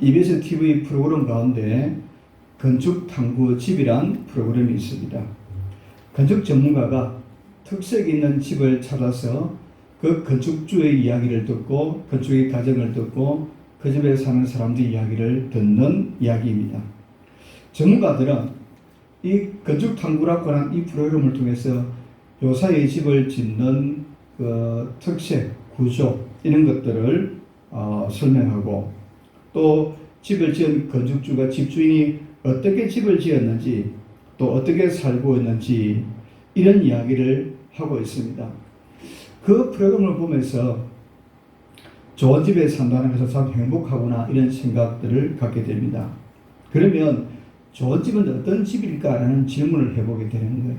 EBS TV 프로그램 가운데 건축탐구 집이란 프로그램이 있습니다. 건축 전문가가 특색 있는 집을 찾아서 그 건축주의 이야기를 듣고 건축의 과정을 듣고 그 집에 사는 사람들의 이야기를 듣는 이야기입니다. 전문가들은 이 건축탐구라고 하는 이 프로그램을 통해서 요사이의 집을 짓는 그 특색, 구조 이런 것들을 설명하고 또 집을 지은 건축주가 집주인이 어떻게 집을 지었는지 또 어떻게 살고 있는지 이런 이야기를 하고 있습니다. 그 프로그램을 보면서 좋은 집에 산다는 것은 참 행복하구나 이런 생각들을 갖게 됩니다. 그러면 좋은 집은 어떤 집일까라는 질문을 해보게 되는 거예요.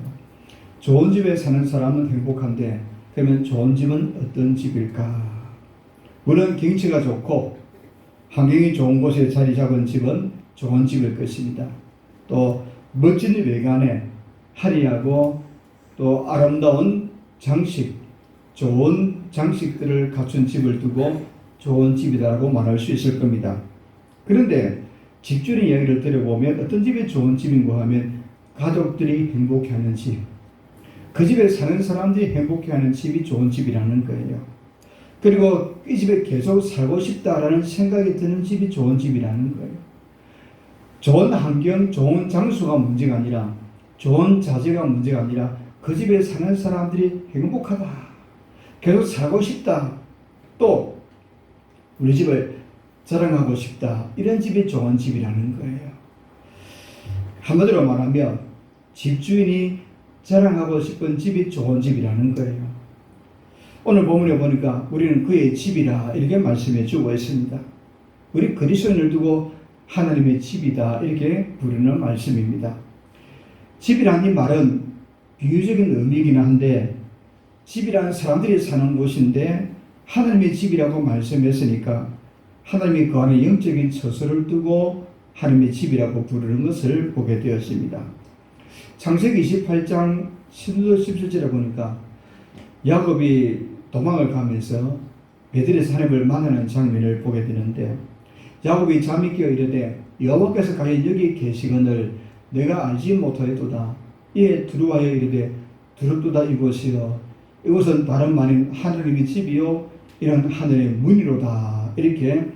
좋은 집에 사는 사람은 행복한데 그러면 좋은 집은 어떤 집일까? 물론 경치가 좋고 환경이 좋은 곳에 자리 잡은 집은 좋은 집일 것입니다. 또 멋진 외관에 화려하고 또 아름다운 장식, 좋은 장식들을 갖춘 집을 두고 좋은 집이다라고 말할 수 있을 겁니다. 그런데 집주인 이야기를 들어보면 어떤 집이 좋은 집인가 하면 가족들이 행복해하는 집, 그 집에 사는 사람들이 행복해하는 집이 좋은 집이라는 거예요. 그리고 이 집에 계속 살고 싶다라는 생각이 드는 집이 좋은 집이라는 거예요. 좋은 환경, 좋은 장소가 문제가 아니라 좋은 자재가 문제가 아니라 그 집에 사는 사람들이 행복하다, 계속 살고 싶다, 또 우리 집을 자랑하고 싶다, 이런 집이 좋은 집이라는 거예요. 한마디로 말하면 집주인이 자랑하고 싶은 집이 좋은 집이라는 거예요. 오늘 본문에 보니까 우리는 그의 집이라 이렇게 말씀해 주고 있습니다. 우리 그리스도인을 두고 하나님의 집이다 이렇게 부르는 말씀입니다. 집이란 이 말은 비유적인 의미이긴 한데 집이란 사람들이 사는 곳인데 하나님의 집이라고 말씀했으니까 하나님이 그 안에 영적인 처소를 두고 하나님의 집이라고 부르는 것을 보게 되었습니다. 창세기 28장 16절 17절에 보니까 야곱이 도망을 가면서 베들레헴에서 하나님을 만나는 장면을 보게 되는데 야곱이 잠이 깨어 이르되 여호와께서 과연 여기 계시거늘 내가 알지 못하였도다. 이에 두루하여 이르되 두렵도다 이곳이여 이곳은 다름 아닌 하나님의 집이요 이런 하늘의 문이로다. 이렇게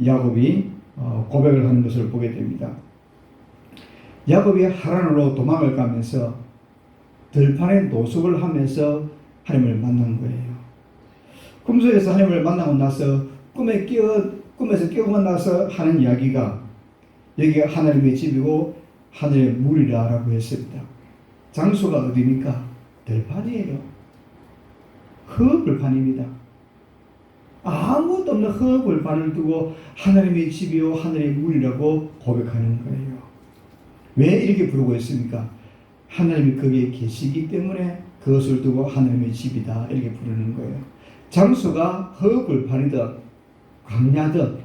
야곱이 고백을 하는 것을 보게 됩니다. 야곱이 하란으로 도망을 가면서 들판에 노숙을 하면서 하나님을 만난 거예요. 꿈속에서 하나님을 만나고 나서 꿈에서 깨고 나서 하는 이야기가 여기가 하나님의 집이고 하늘의 물이라고 했습니다. 장소가 어디입니까? 들판이에요. 흙불판입니다. 아무것도 없는 흙불판을 두고 하나님의 집이요 하늘의 물이라고 고백하는 거예요. 왜 이렇게 부르고 있습니까? 하나님이 거기에 계시기 때문에 그것을 두고 하나님의 집이다 이렇게 부르는 거예요. 장소가 흙불판이든 광야든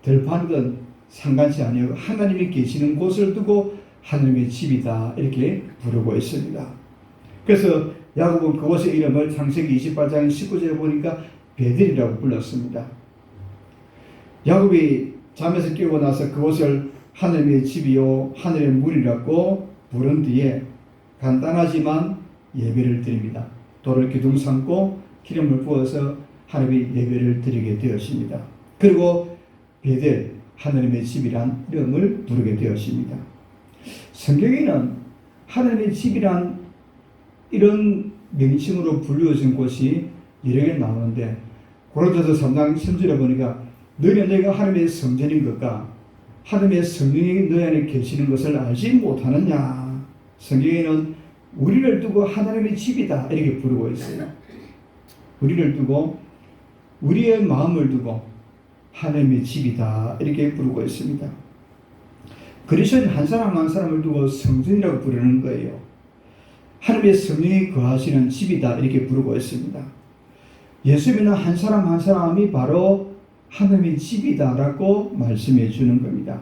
들판이든 상관치 아니하고 하나님이 계시는 곳을 두고 하나님의 집이다 이렇게 부르고 있습니다. 그래서 야곱은 그곳의 이름을 창세기 28장 19절에 보니까 베델이라고 불렀습니다. 야곱이 잠에서 깨고 나서 그곳을 하나님의 집이요 하늘의 문이라고 부른 뒤에 간단하지만 예배를 드립니다. 돌을 기둥 삼고 기름을 부어서 하나님의 예배를 드리게 되었습니다. 그리고 베델 하나님의 집이란 이름을 부르게 되었습니다. 성경에는 하나님의 집이란 이런 명칭으로 불리워진 곳이 여러 개 나오는데 고린도서 3장 10절에 보니까 너희는 너희가 하나님의 성전인 것과 하나님의 성령이 너희 안에 계시는 것을 알지 못하느냐. 성경에는 우리를 두고 하나님의 집이다 이렇게 부르고 있어요. 우리를 두고 우리의 마음을 두고 하나님의 집이다 이렇게 부르고 있습니다. 그리스도인 한 사람 한 사람을 두고 성전이라고 부르는 거예요. 하나님의 성령이 거하시는 집이다 이렇게 부르고 있습니다. 예수 믿는 한 사람 한 사람이 바로 하나님의 집이다라고 말씀해 주는 겁니다.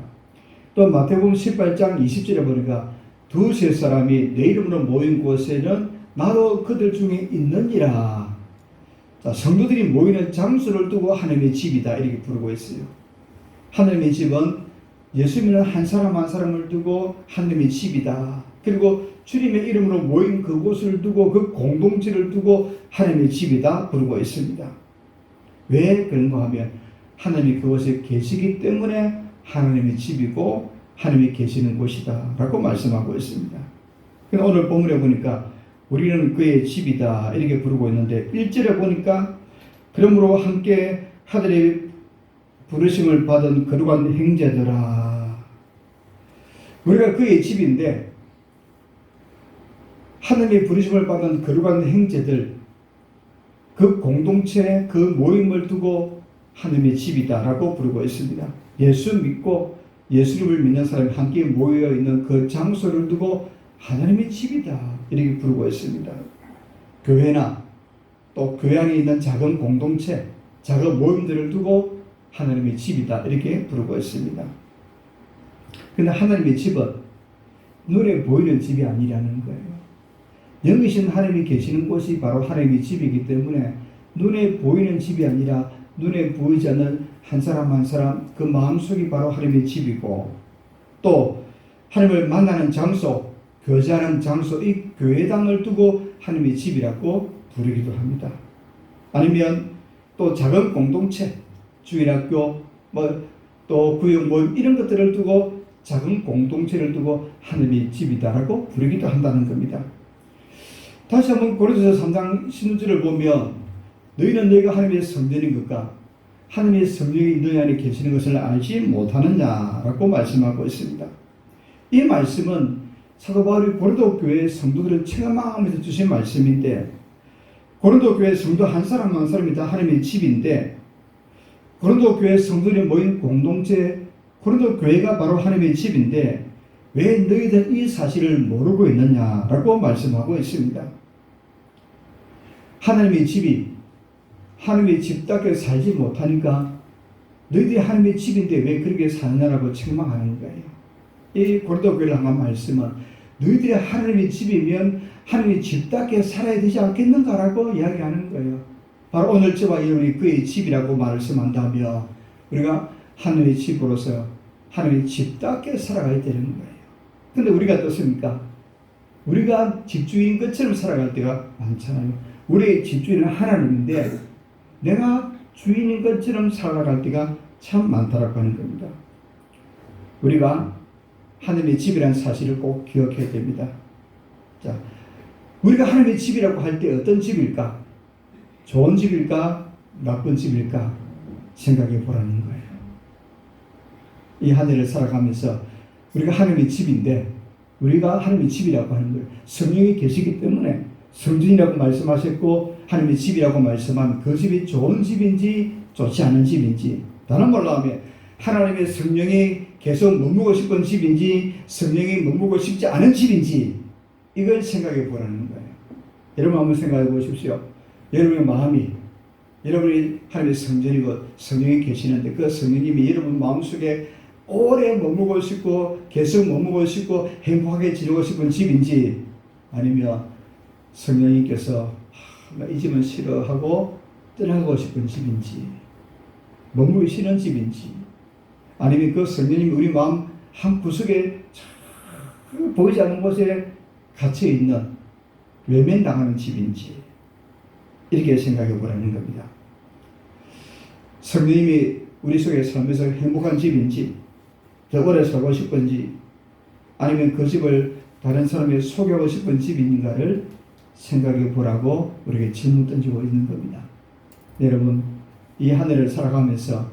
또 마태복음 18장 20절에 보니까 두세 사람이 내 이름으로 모인 곳에는 나도 그들 중에 있느니라. 자, 성도들이 모이는 장소를 두고 하나님의 집이다 이렇게 부르고 있어요. 하나님의 집은 예수 믿는 한 사람 한 사람을 두고 하나님의 집이다. 그리고 주님의 이름으로 모인 그곳을 두고 그 공동체를 두고 하나님의 집이다 부르고 있습니다. 왜 그런가 하면 하나님이 그곳에 계시기 때문에 하나님의 집이고 하나님이 계시는 곳이다 라고 말씀하고 있습니다. 오늘 본문에 보니까 우리는 그의 집이다 이렇게 부르고 있는데 1절에 보니까 그러므로 함께 하늘의 부르심을 받은 거룩한 형제들아, 우리가 그의 집인데 하나님의 부르심을 받은 거룩한 형제들, 그 공동체 그 모임을 두고 하나님의 집이다라고 부르고 있습니다. 예수 믿고 예수님을 믿는 사람이 함께 모여 있는 그 장소를 두고 하나님의 집이다 이렇게 부르고 있습니다. 교회나 또 교회 안에 있는 작은 공동체, 작은 모임들을 두고 하나님의 집이다 이렇게 부르고 있습니다. 그런데 하나님의 집은 눈에 보이는 집이 아니라는 거예요. 영이신 하나님이 계시는 곳이 바로 하나님의 집이기 때문에 눈에 보이는 집이 아니라 눈에 보이지 않는 한 사람 한 사람 그 마음속이 바로 하나님의 집이고, 또 하나님을 만나는 장소, 교제하는 장소, 이 교회당을 두고 하나님의 집이라고 부르기도 합니다. 아니면 또 작은 공동체, 주일학교, 또 구역 모임 이런 것들을 두고 작은 공동체를 두고 하나님의 집이다라고 부르기도 한다는 겁니다. 다시 한번 고린도서 3장 16절을 보면 너희는 너희가 하나님의 성전인 것과 하나님의 성령이 너희 안에 계시는 것을 알지 못하느냐라고 말씀하고 있습니다. 이 말씀은 사도 바울이 고린도 교회의 성도들을 체험하면서 주신 말씀인데, 고린도 교회 성도 한 사람 한 사람이 다 하나님의 집인데, 고린도 교회 성도들이 모인 공동체 고린도 교회가 바로 하나님의 집인데 왜 너희들 이 사실을 모르고 있느냐라고 말씀하고 있습니다. 하나님의 집이 하나님의 집답게 살지 못하니까 너희들이 하나님의 집인데 왜 그렇게 사느냐라고 책망하는 거예요. 이 고린도 교회를 향한 말씀은 너희들이 하나님의 집이면 하나님의 집답게 살아야 되지 않겠는가라고 이야기하는 거예요. 바로 오늘 저와 여러분이 그의 집이라고 말씀한다면 우리가 하나님의 집으로서 하나님의 집답게 살아가야 되는 거예요. 근데 우리가 어떻습니까? 우리가 집주인 것처럼 살아갈 때가 많잖아요. 우리의 집주인은 하나님인데 내가 주인인 것처럼 살아갈 때가 참 많다라고 하는 겁니다. 우리가 하나님의 집이라는 사실을 꼭 기억해야 됩니다. 자, 우리가 하나님의 집이라고 할 때 어떤 집일까? 좋은 집일까? 나쁜 집일까? 생각해 보라는 거예요. 이 한 해를 살아가면서 우리가 하나님의 집인데 우리가 하나님의 집이라고 하는 걸 성령이 계시기 때문에 성전이라고 말씀하셨고 하나님의 집이라고 말씀한 그 집이 좋은 집인지 좋지 않은 집인지, 다른 말로 하면 하나님의 성령이 계속 머무고 싶은 집인지 성령이 머무고 싶지 않은 집인지 이걸 생각해 보라는 거예요. 여러분 한번 생각해 보십시오. 여러분의 마음이 여러분이 하나님의 성전이고 성령이 계시는데 그 성령님이 여러분 마음속에 오래 머무고 싶고 계속 머무고 싶고 행복하게 지내고 싶은 집인지, 아니면 성령님께서 이 집은 싫어하고 떠나고 싶은 집인지, 머무기 싫은 집인지, 아니면 그 성령님이 우리 마음 한 구석에 보이지 않는 곳에 갇혀있는 외면당하는 집인지 이렇게 생각해 보라는 겁니다. 성령님이 우리 속에 살면서 행복한 집인지 더 오래 살고 싶은지, 아니면 그 집을 다른 사람에 소개하고 싶은 집인가를 생각해 보라고 우리에게 질문 던지고 있는 겁니다. 여러분, 이 한 해를 살아가면서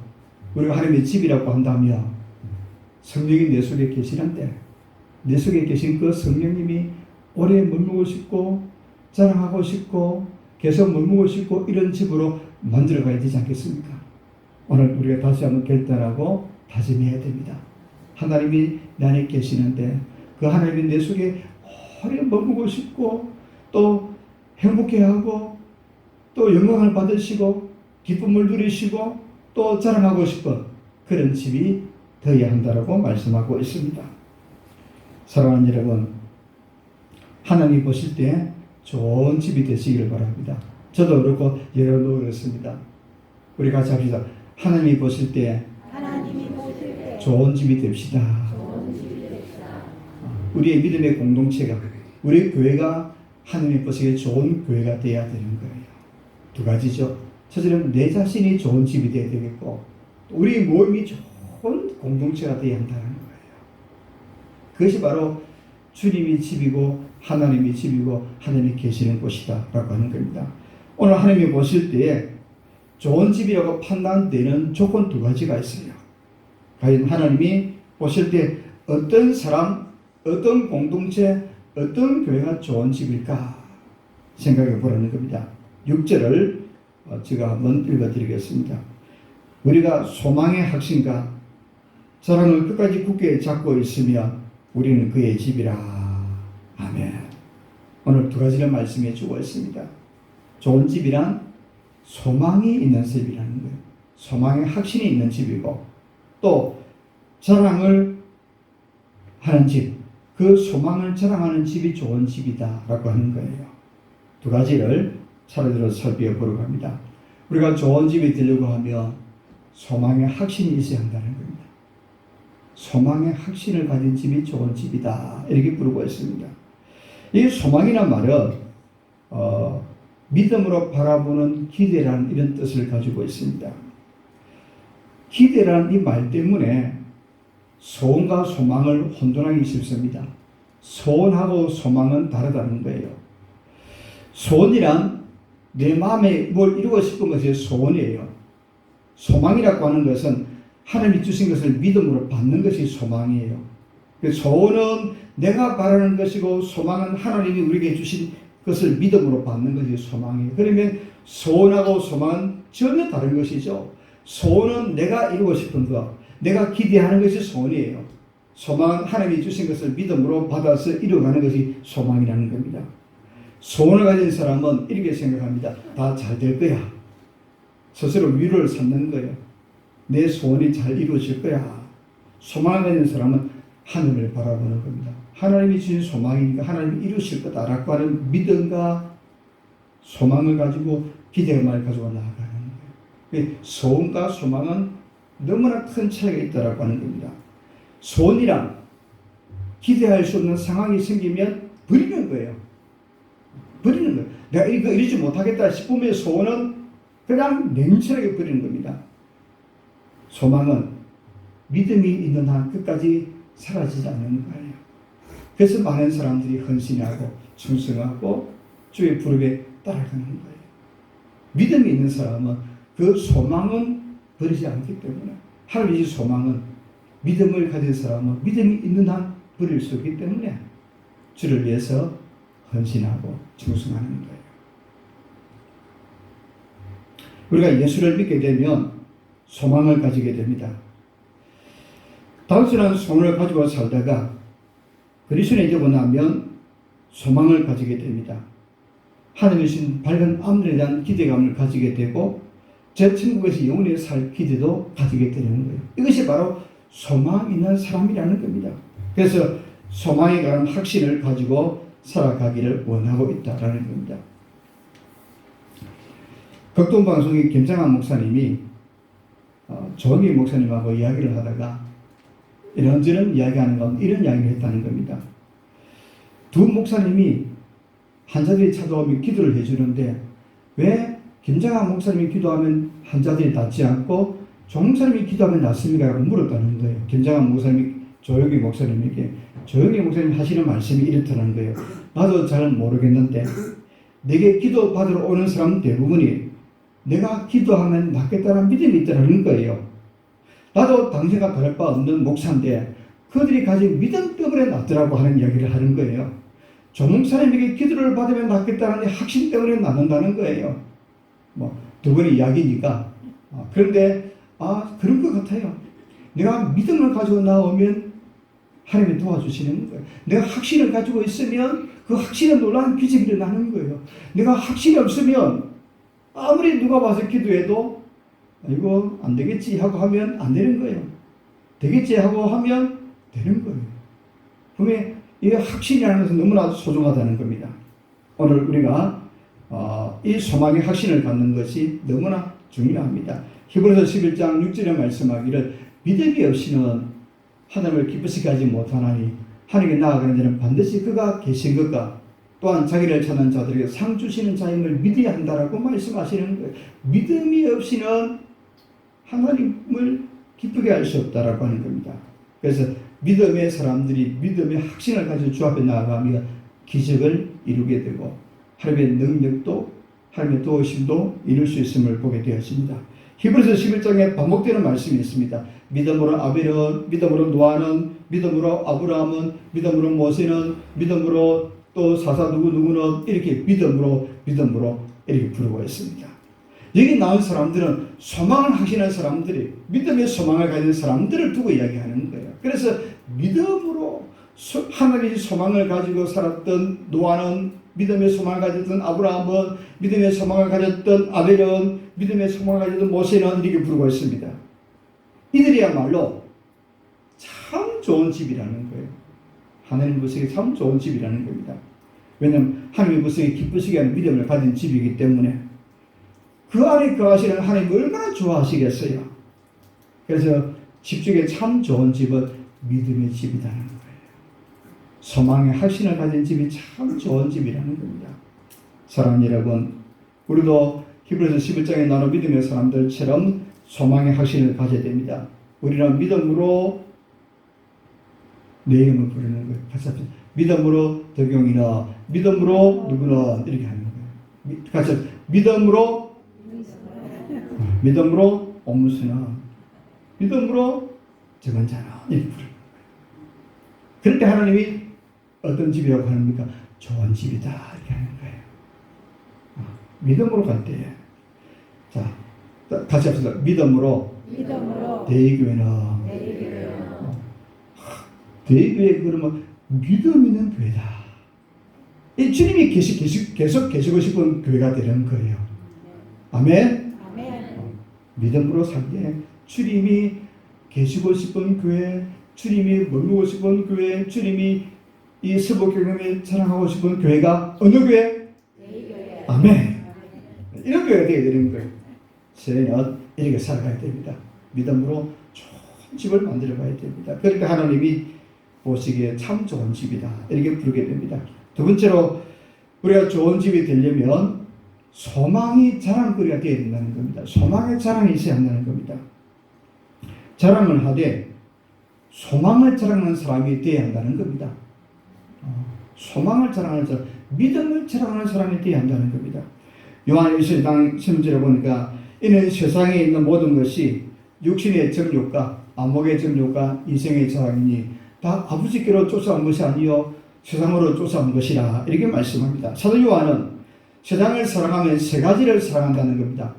우리가 하나님의 집이라고 한다면 성령이 내 속에 계시는데 내 속에 계신 그 성령님이 오래 머물고 싶고 자랑하고 싶고 계속 머물고 싶고 이런 집으로 만들어가야 되지 않겠습니까? 오늘 우리가 다시 한번 결단하고 다짐해야 됩니다. 하나님이 내 안에 계시는데 그 하나님이 내 속에 오래 머물고 싶고 또 행복해하고 또 영광을 받으시고 기쁨을 누리시고 또 자랑하고 싶은 그런 집이 되어야 한다고 말씀하고 있습니다. 사랑하는 여러분, 하나님 보실 때 좋은 집이 되시기를 바랍니다. 저도 그렇고 여러분도 그렇습니다. 우리 같이 합시다. 하나님이 보실 때 좋은 집이 됩시다. 우리의 믿음의 공동체가, 우리 교회가 하느님 보시기에 좋은 교회가 되어야 되는 거예요. 두 가지죠. 첫째는 내 자신이 좋은 집이 되어야 되겠고, 우리 모임이 좋은 공동체가 되어야 한다는 거예요. 그것이 바로 주님이 집이고 하나님이 집이고 하나님이 계시는 곳이다 라고 하는 겁니다. 오늘 하나님이 보실 때에 좋은 집이라고 판단되는 조건 두 가지가 있어요. 과연 하나님이 보실 때 어떤 사람, 어떤 공동체, 어떤 교회가 좋은 집일까 생각해 보라는 겁니다. 6절을 제가 한번 읽어드리겠습니다. 우리가 소망의 확신과 사랑을 끝까지 굳게 잡고 있으면 우리는 그의 집이라. 아멘. 오늘 두 가지를 말씀해 주고 있습니다. 좋은 집이란 소망이 있는 집이라는 거예요. 소망의 확신이 있는 집이고, 또 자랑을 하는 집, 그 소망을 자랑하는 집이 좋은 집이다 라고 하는 거예요. 두 가지를 차례대로 살펴보려고 합니다. 우리가 좋은 집이 되려고 하면 소망의 확신이 있어야 한다는 겁니다. 소망의 확신을 가진 집이 좋은 집이다 이렇게 부르고 있습니다. 이 소망이란 말은 믿음으로 바라보는 기대라는 이런 뜻을 가지고 있습니다. 기대라는 이 말 때문에 소원과 소망을 혼돈하기 쉽습니다. 소원하고 소망은 다르다는 거예요. 소원이란 내 마음에 뭘 이루고 싶은 것이 소원이에요. 소망이라고 하는 것은 하나님이 주신 것을 믿음으로 받는 것이 소망이에요. 소원은 내가 바라는 것이고, 소망은 하나님이 우리에게 주신 것을 믿음으로 받는 것이 소망이에요. 그러면 소원하고 소망은 전혀 다른 것이죠. 소원은 내가 이루고 싶은 것, 내가 기대하는 것이 소원이에요. 소망은 하나님이 주신 것을 믿음으로 받아서 이루어가는 것이 소망이라는 겁니다. 소원을 가진 사람은 이렇게 생각합니다. 다 잘 될 거야. 스스로 위로를 삼는 거예요. 내 소원이 잘 이루어질 거야. 소망을 가진 사람은 하늘을 바라보는 겁니다. 하나님이 주신 소망이니까 하나님이 이루실 거다라고 하는 믿음과 소망을 가지고 기대감을 가지고 나아가는 거예요. 소원과 소망은 너무나 큰 차이가 있다라고 하는 겁니다. 소원이란 기대할 수 없는 상황이 생기면 버리는 거예요. 버리는 거예요. 내가 이거 이루지 못하겠다 싶으면 소원은 그냥 냉철하게 버리는 겁니다. 소망은 믿음이 있는 한 끝까지 사라지지 않는 거예요. 그래서 많은 사람들이 헌신하고 충성하고 주의 부름에 따라가는 거예요. 믿음이 있는 사람은 그 소망은 버리지 않기 때문에, 하나님의 소망은 믿음을 가진 사람은 믿음이 있는 한 버릴 수 없기 때문에 주를 위해서 헌신하고 충성하는 거예요. 우리가 예수를 믿게 되면 소망을 가지게 됩니다. 단순한 소원을 가지고 살다가 그리스도인이 되고 나면 소망을 가지게 됩니다. 하나님이 주신 밝은 앞날에 대한 기대감을 가지게 되고, 제 천국에서 영원히 살 기대도 가지게 되는 거예요. 이것이 바로 소망 있는 사람이라는 겁니다. 그래서 소망에 관한 확신을 가지고 살아가기를 원하고 있다라는 겁니다. 극동방송의 김장한 목사님이 조원기 목사님하고 이야기를 하다가 이런저런 이야기하는 가운데 이런 이야기를 했다는 겁니다. 두 목사님이 환자들이 찾아오면 기도를 해주는데 왜 김장한 목사님이 기도하면 환자들이 낫지 않고 조 목사님이 기도하면 낫습니까? 라고 물었다는 거예요. 김장한 목사님이 조용기 목사님에게. 조용기 목사님 하시는 말씀이 이렇다는 거예요. 나도 잘 모르겠는데 내게 기도 받으러 오는 사람 대부분이 내가 기도하면 낫겠다는 믿음이 있다는 거예요. 나도 당신과 다를 바 없는 목사인데 그들이 가진 믿음 때문에 낫더라고 하는 이야기를 하는 거예요. 조 목사님에게 기도를 받으면 낫겠다는 확신 때문에 낫는다는 거예요. 두 분의 이야기니까. 그런데 그런 것 같아요. 내가 믿음을 가지고 나오면 하나님이 도와주시는 거예요. 내가 확신을 가지고 있으면 그 확신에 놀라운 기적이 일어나는 거예요. 내가 확신이 없으면 아무리 누가 와서 기도해도 이거 안 되겠지 하고 하면 안 되는 거예요. 되겠지 하고 하면 되는 거예요. 분명히 이 확신이라는 것은 너무나 소중하다는 겁니다. 오늘 우리가 이 소망의 확신을 갖는 것이 너무나 중요합니다. 히브리서 11장 6절에 말씀하기를 믿음이 없이는 하나님을 기쁘시게 하지 못하나니 하나님께 나아가는 자는 반드시 그가 계신 것과 또한 자기를 찾는 자들에게 상 주시는 자임을 믿어야 한다라고 말씀하시는 거예요. 믿음이 없이는 하나님을 기쁘게 할 수 없다라고 하는 겁니다. 그래서 믿음의 사람들이 믿음의 확신을 가지고 주 앞에 나아가며 기적을 이루게 되고 하나님의 능력도 하나님의 도우심도 이룰 수 있음을 보게 되었습니다. 히브리서 11장에 반복되는 말씀이 있습니다. 믿음으로 아벨은, 믿음으로 노아는, 믿음으로 아브라함은, 믿음으로 모세는, 믿음으로 또 사사 누구는 이렇게 믿음으로 이렇게 부르고 있습니다. 여기 나온 사람들은 소망을 하시는 사람들이 믿음의 소망을 가진 사람들을 두고 이야기하는 거예요. 그래서 믿음으로 하나님의 소망을 가지고 살았던 노아는, 믿음의 소망을 가졌던 아브라함은, 믿음의 소망을 가졌던 아벨은, 믿음의 소망을 가졌던 모세는 이렇게 부르고 있습니다. 이들이야말로 참 좋은 집이라는 거예요. 하나님 보시기에 참 좋은 집이라는 겁니다. 왜냐하면 하나님 보시기에 기쁘시게 하는 믿음을 가진 집이기 때문에 그 안에 거하시는 하나님을 얼마나 좋아하시겠어요. 그래서 집 중에 참 좋은 집은 믿음의 집이라는 거예요. 소망의 확신을 가진 집이 참 좋은 집이라는 겁니다. 사랑하는 여러분, 우리도 히브리서 11장에 나눈 믿음의 사람들처럼 소망의 확신을 가져야 됩니다. 우리는 믿음으로 내 이름을 부르는 거예요. 같이 합시다. 믿음으로 덕용이나 믿음으로 누구나 이렇게 하는 거예요. 같이 합시다. 믿음으로 옴수나 믿음으로 정한자나 이렇게 부르는 거예요. 그럴 때 하나님이 어떤 집이라고 합니까? 좋은 집이다 이렇게 하는 거예요. 믿음으로 갈 때, 자 같이 합시다. 믿음으로 대의교회는 대의교회 그러면 믿음 있는 교회다. 이 주님이 계속 계시고 싶은 교회가 되는 거예요. 아멘. 믿음으로 살때 주님이 계시고 싶은 교회, 주님이 머물고 싶은 교회, 주님이 이 서북교회를 사랑하고 싶은 교회가 어느 교회? 아멘. 이런 교회가 되어야 되는 거예요. 저희는 이렇게 살아가야 됩니다. 믿음으로 좋은 집을 만들어 가야 됩니다. 그러니까 하나님이 보시기에 참 좋은 집이다 이렇게 부르게 됩니다. 두 번째로 우리가 좋은 집이 되려면 소망이 자랑거리가 되어야 된다는 겁니다. 소망의 자랑이 있어야 한다는 겁니다. 자랑을 하되 소망을 자랑하는 사람이 되어야 한다는 겁니다. 소망을 자랑하는 사람, 믿음을 자랑하는 사람이 되어야 한다는 겁니다. 요한일서 1장 10절에 보니까 이는 세상에 있는 모든 것이 육신의 정욕과 안목의 정욕과 이생의 자랑이니 다 아버지께로 쫓아온 것이 아니요 세상으로 쫓아온 것이라 이렇게 말씀합니다. 사도 요한은 세상을 사랑하면 세 가지를 사랑한다는 겁니다.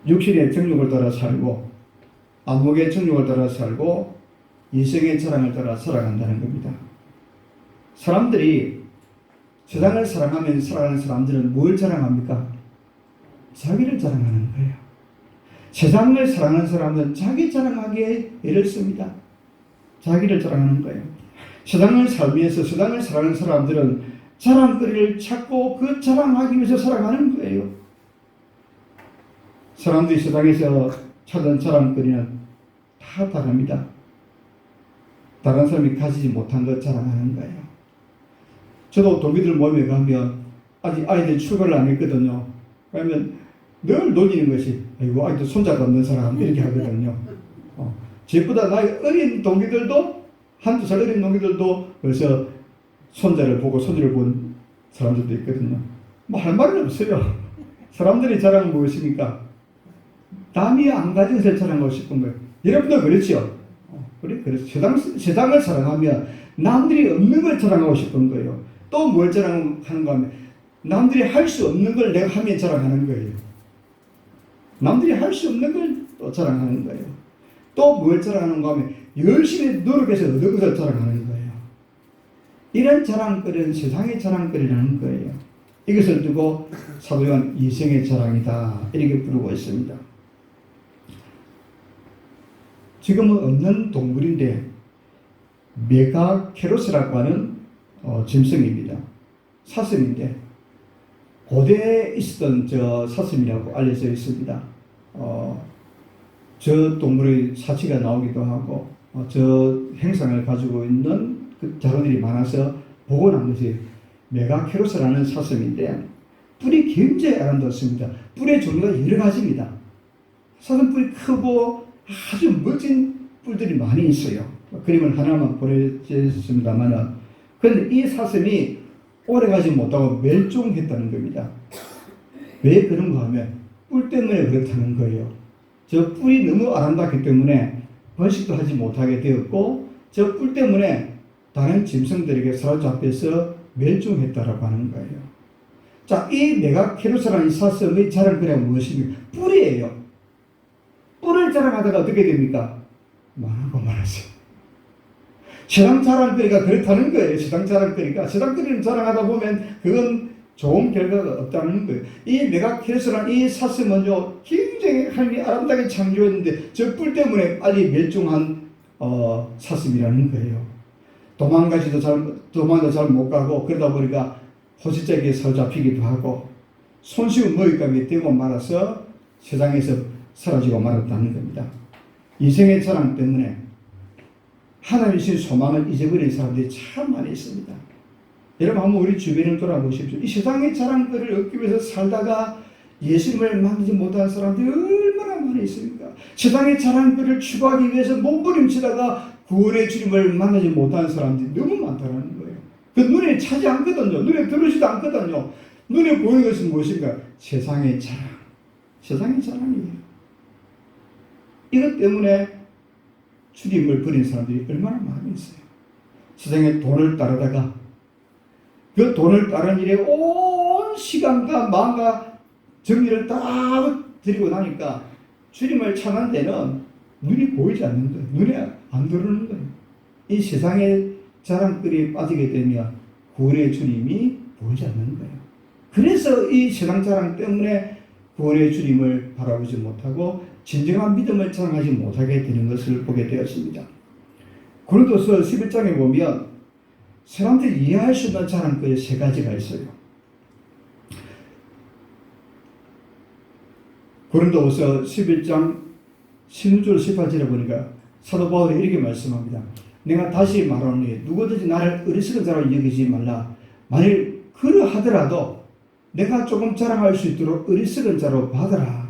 육신의 정욕을 따라 살고 안목의 정욕을 따라 살고 이생의 자랑을 따라 살아간다는 겁니다. 사람들이 세상을 사랑하면 살아가는 사람들은 뭘 자랑합니까? 자기를 자랑하는 거예요. 세상을 사랑하는 사람은 자기 자랑하기에 애를 씁니다. 자기를 자랑하는 거예요. 세상을 살면서 세상을 사랑하는 사람들은 자랑거리를 찾고 그 자랑하기 위해서 살아가는 거예요. 사람들이 세상에서 찾은 자랑거리는 다 다릅니다. 다른 사람이 가지지 못한 것 자랑하는 거예요. 저도 동기들 모임에 가면 아직 아이들이 출가를 안 했거든요. 그러면 늘 놀리는 것이 아이고 아이도 손자도 없는 사람 이렇게 하거든요. 저보다 나이 어린 동기들도 한두 살 어린 동기들도 벌써 손자를 보고 손주를 본 사람들도 있거든요. 뭐 할 말은 없어요. 사람들이 자랑은 무엇입니까? 남이 안 가진 것을 자랑하고 싶은 거예요. 여러분도 그렇죠? 그래서 세상을 사랑하면 남들이 없는 걸 자랑하고 싶은 거예요. 또 뭘 자랑하는가 하면 남들이 할 수 없는 걸 내가 하면 자랑하는 거예요. 남들이 할 수 없는 걸 또 자랑하는 거예요. 또 뭘 자랑하는가 하면 열심히 노력해서 얻은 것을 자랑하는 거예요. 이런 자랑거리는 세상의 자랑거리라는 거예요. 이것을 두고 사도 요한 이생의 자랑이다 이렇게 부르고 있습니다. 지금은 없는 동물인데 메가케로스라고 하는 짐승입니다. 사슴인데 고대에 있었던 저 사슴이라고 알려져 있습니다. 저 동물의 사치가 나오기도 하고 저 행상을 가지고 있는 그 자료들이 많아서 보고 난 것이 메가케로스라는 사슴인데 뿔이 굉장히 아름답습니다. 뿔의 종류가 여러 가지입니다. 사슴 뿔이 크고 아주 멋진 뿔들이 많이 있어요. 그림을 하나만 보내주셨습니다만은 그런데 이 사슴이 오래가지 못하고 멸종했다는 겁니다. 왜 그런가 하면 뿔 때문에 그렇다는 거예요. 저 뿔이 너무 아름답기 때문에 번식도 하지 못하게 되었고 저 뿔 때문에 다른 짐승들에게 사로잡혀서 멸종했다라고 하는 거예요. 자, 이 메가케로스라는 이 사슴의 자랑거리가 무엇입니까? 뿔이에요. 뿔을 자랑하다가 어떻게 됩니까? 망하고 말았어요. 세상 자랑거리가 그렇다는 거예요. 세상 자랑거리가. 세상거리를 자랑하다 보면 그건 좋은 결과가 없다는 거예요. 이 메가케로스라는 이 사슴은요, 굉장히 하나님이 아름답게 창조했는데 저 뿔 때문에 빨리 멸종한 사슴이라는 거예요. 도망도 잘 못 가고 그러다 보니까 호시짝에 사로잡히기도 하고 손쉬운 먹잇감이 되고 말아서 세상에서 사라지고 말았다는 겁니다. 이생의 자랑 때문에 하나님의 신 소망을 잊어버린 사람들이 참 많이 있습니다. 여러분 한번 우리 주변을 돌아보십시오. 이 세상의 자랑들을 얻기 위해서 살다가 예수님을 만나지 못한 사람들이 얼마나 많이 있습니까? 세상의 자랑들을 추구하기 위해서 몸부림치다가 구원의 주님을 만나지 못한 사람들이 너무 많다는 거예요. 그 눈에 차지 않거든요. 눈에 들어오지도 않거든요. 눈에 보이는 것은 무엇인가? 세상의 자랑. 세상의 자랑이에요. 이것 때문에 주님을 버린 사람들이 얼마나 많이 있어요. 세상에 돈을 따르다가 그 돈을 따르는 일에 온 시간과 마음과 정리를 다 드리고 나니까 주님을 찾는 데는 눈이 보이지 않는 거예요. 눈에 안 들어오는 거예요. 이 세상의 자랑거리에 빠지게 되면 구원의 주님이 보이지 않는 거예요. 그래서 이 세상 자랑 때문에 구원의 주님을 바라보지 못하고 진정한 믿음을 자랑하지 못하게 되는 것을 보게 되었습니다. 고린도서 11장에 보면 사람들이 이해할 수 있는 자랑거리 세 가지가 있어요. 고린도서 11장 16절 18절에 보니까 사도 바울이 이렇게 말씀합니다. 내가 다시 말하노니 누구든지 나를 어리석은 자로 여기지 말라. 만일 그러하더라도 내가 조금 자랑할 수 있도록 어리석은 자로 받아라.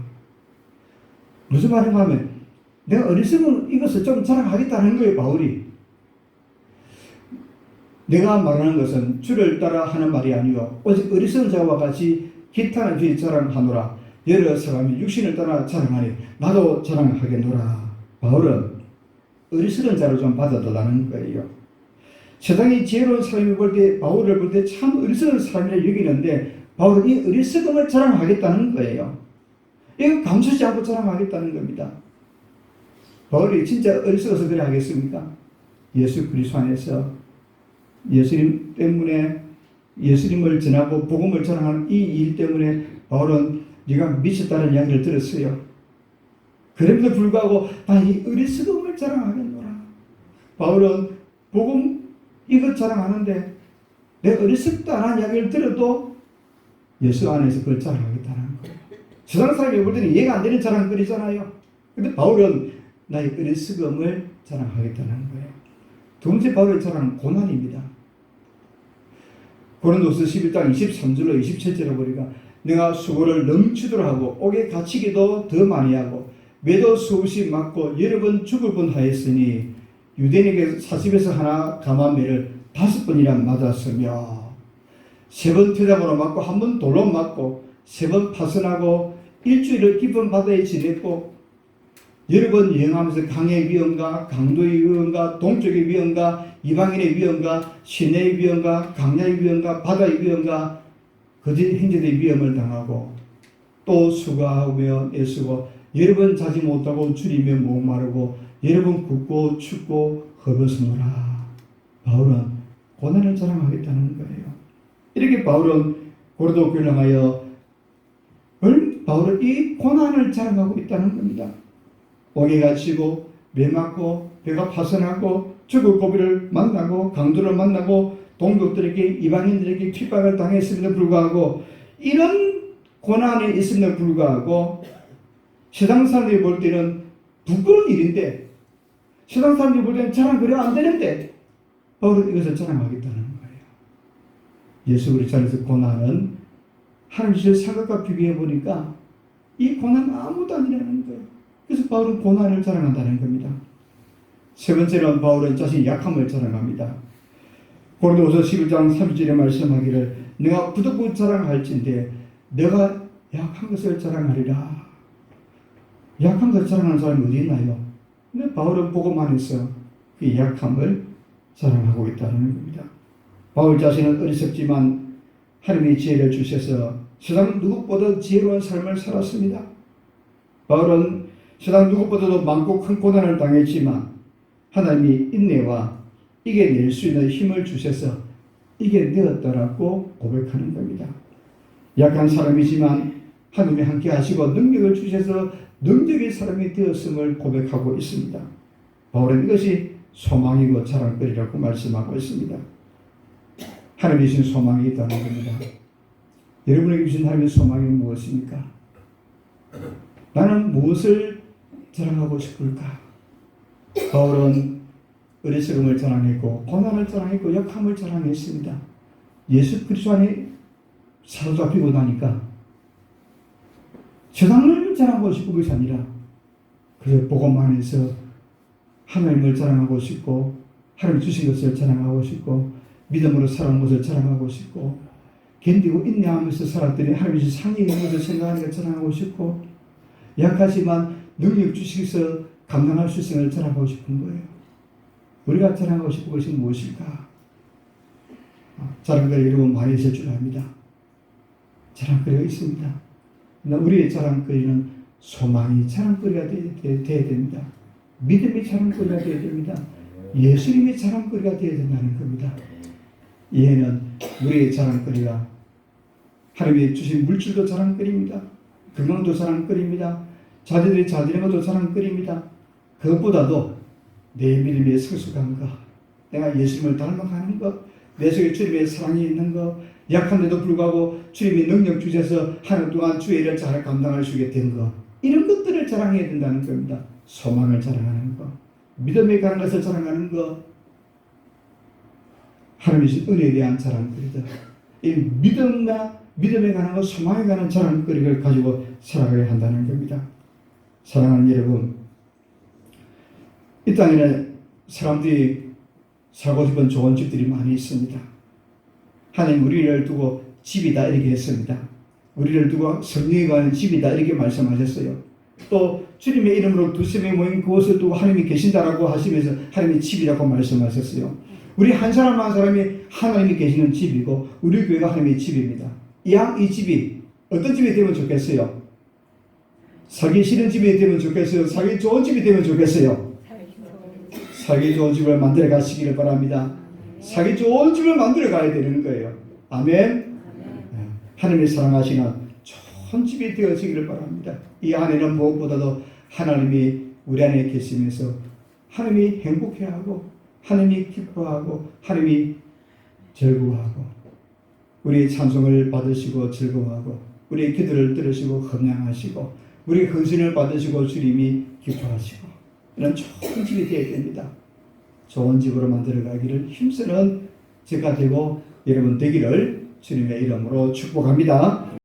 무슨 말인가 하면 내가 어리석은 이것을 좀 자랑하겠다는 거예요. 바울이. 내가 말하는 것은 주를 따라 하는 말이 아니요 오직 어리석은 자와 같이 기타는 주의 자랑하노라. 여러 사람이 육신을 따라 자랑하니 나도 자랑하겠노라. 바울은 어리석은 자로 좀 받아달라는 거예요. 세상이 지혜로운 사람이 볼 때 바울을 볼 때 참 어리석은 사람이라 여기는데 바울은 이 어리석음을 자랑하겠다는 거예요. 이거 감추지 않고 자랑하겠다는 겁니다. 바울이 진짜 어리석어서 그래 하겠습니까? 예수 그리스도 안에서 예수님 때문에 예수님을 전하고 복음을 자랑하는 이 일 때문에 바울은 네가 미쳤다는 이야기를 들었어요. 그럼에도 불구하고 나 이 어리석음을 자랑하겠노라. 바울은 복음 이것 자랑하는데 내 어리석다는 이야기를 들어도 예수 안에서 그걸 자랑하겠다는 거예요. 세상 사람이 볼 때는 이해가 안 되는 자랑거리잖아요. 근데 바울은 나의 어리석음을 자랑하겠다는 거예요. 두 번째 바울의 자랑은 고난입니다. 고린도서 11장 23절로 27절에 보니까 내가 수고를 넘치도록 하고 옥에 갇히기도 더 많이 하고 매도 수없이 맞고 여러 번 죽을 뻔하였으니 유대인에게 40에서 하나 감한 매를 5번이나 맞았으며 3번 퇴장으로 맞고 1번 돌로 맞고 3번 파선하고 일주일을 깊은 바다에 지냈고 여러 번 여행하면서 강의 위험과 강도의 위험과 동쪽의 위험과 이방인의 위험과 시내의 위험과 강야의 위험과 바다의 위험과 거짓 행제의 위험을 당하고 또 수고하며 애쓰고 여러 번 자지 못하고 줄이며 목마르고 여러 번 굽고 춥고 헐벗으노라. 바울은 고난을 자랑하겠다는 거예요. 이렇게 바울은 고린도 교회를 향하여 바울은 이 고난을 자랑하고 있다는 겁니다. 옥에 갇히고 매 맞고 배가 파선하고 죽을 고비를 만나고 강도를 만나고 동족들에게 이방인들에게 핍박을 당했음에도 불구하고 이런 고난이 있음에도 불구하고 세상 사람들이 볼 때는 부끄러운 일인데 세상 사람들이 볼 때는 자랑거리가 안 되는데 바울은 이것을 자랑하겠다는 거예요. 예수 그리스도 안에서 고난은 하나님 주신 상급과 비교해 보니까 이 고난은 아무도 아니라는 거예요. 그래서 바울은 고난을 자랑한다는 겁니다. 세 번째는 바울은 자신의 약함을 자랑합니다. 고린도후서 11장 30절에 말씀하기를 내가 부득불 자랑할진대 내가 약한 것을 자랑하리라. 약한 것을 자랑하는 사람이 어디 있나요? 근데 바울은 복음 안에서 그 약함을 자랑하고 있다는 겁니다. 바울 자신은 어리석지만 하나님의 지혜를 주셔서 세상 누구보다 지혜로운 삶을 살았습니다. 바울은 세상 누구보다도 많고 큰 고난을 당했지만 하나님이 인내와 이겨낼 수 있는 힘을 주셔서 이겨내었다라고 고백하는 겁니다. 약한 사람이지만 하나님이 함께 하시고 능력을 주셔서 능력의 사람이 되었음을 고백하고 있습니다. 바울은 이것이 소망이고 자랑거리라고 말씀하고 있습니다. 하나님이 주신 소망이 있다는 겁니다. 여러분에게 주신 하나님의 소망이 무엇입니까? 나는 무엇을 자랑하고 싶을까? 바울은 어리석음을 자랑했고 고난을 자랑했고 약함을 자랑했습니다. 예수 그리스도 안에 사로잡히고 나니까 세상을 자랑하고 싶은 것이 아니라 그래서 복음 안에서 하나님을 자랑하고 싶고 하나님 주신 것을 자랑하고 싶고 믿음으로 살아온 것을 자랑하고 싶고 견디고 인내하면서 살았더니 하나님이 주신 상이 있는 것을 생각하는 걸 자랑하고 싶고 약하지만 능력 주시기서 감당할 수 있음을 자랑하고 싶은 거예요. 우리가 자랑하고 싶은 것이 무엇일까? 자랑거리 여러분 많이 있을 줄 압니다. 자랑거리가 있습니다. 우리의 자랑거리는 소망이 자랑거리가 되어야 됩니다. 믿음이 자랑거리가 되어야 됩니다. 예수님의 자랑거리가 되어야 된다는 겁니다. 이해는 우리의 자랑거리가 하나님이 주신 물질도 자랑거리입니다. 건강도 자랑거리입니다. 자녀들이 잘 되는 것도 자랑거리입니다. 그것보다도 내 믿음의 성숙한 것, 내가 예수님을 닮아가는 것, 내 속에 주님의 사랑이 있는 것, 약한데도 불구하고 주님이 능력 주셔서 한 해 동안 주의 일을 잘 감당할 수 있게 된 것, 이런 것들을 자랑해야 된다는 겁니다. 소망을 자랑하는 것, 믿음에 관한 것을 자랑하는 것, 하나님의 주신 은혜에 대한 자랑거리다. 이 믿음에 관한 것, 소망에 관한 자랑거리를 가지고 살아가야 한다는 겁니다. 사랑하는 여러분, 이 땅에는 사람들이 살고 싶은 좋은 집들이 많이 있습니다. 하나님 우리를 두고 집이다 이렇게 했습니다. 우리를 두고 성령에 관한 집이다 이렇게 말씀하셨어요. 또 주님의 이름으로 두세 명 모인 그곳을 두고 하나님이 계신다라고 하시면서 하나님의 집이라고 말씀하셨어요. 우리 한 사람 한 사람이 하나님이 계시는 집이고 우리 교회가 하나님의 집입니다. 이 집이 어떤 집이 되면 좋겠어요? 살기 싫은 집이 되면 좋겠어요? 살기 좋은 집이 되면 좋겠어요? 살기 좋은 집을 만들어 가시기를 바랍니다. 살기 좋은 집을 만들어 가야 되는 거예요. 아멘. 하나님이 사랑하시는 좋은 집이 되어지기를 바랍니다. 이 안에는 무엇보다도 하나님이 우리 안에 계시면서 하나님이 행복해하고 하나님이 기뻐하고 하나님이 즐거워하고 우리의 찬송을 받으시고 즐거워하고 우리의 기도를 들으시고 감량하시고 우리의 헌신을 받으시고 주님이 기뻐하시고 이런 좋은 집이 되어야 됩니다. 좋은 집으로 만들어가기를 힘쓰는 제가 되고 여러분 되기를 주님의 이름으로 축복합니다.